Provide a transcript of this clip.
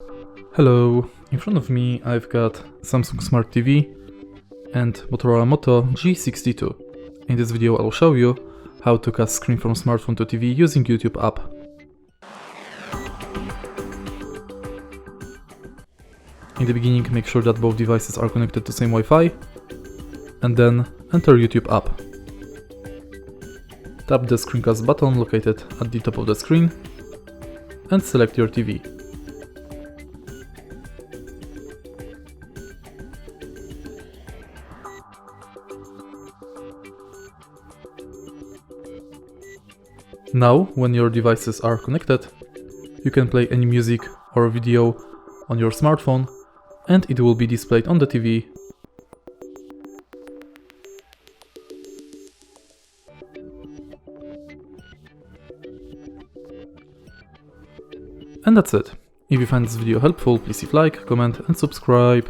Hello, in front of me I've got Samsung Smart TV and Motorola Moto G62. In this video I'll show you how to cast screen from smartphone to TV using YouTube app. In the beginning make sure that both devices are connected to same Wi-Fi and then enter YouTube app. Tap the screencast button located at the top of the screen and select your TV. Now, when your devices are connected, you can play any music or video on your smartphone and it will be displayed on the TV. And that's it. If you find this video helpful, please leave a like, comment and subscribe.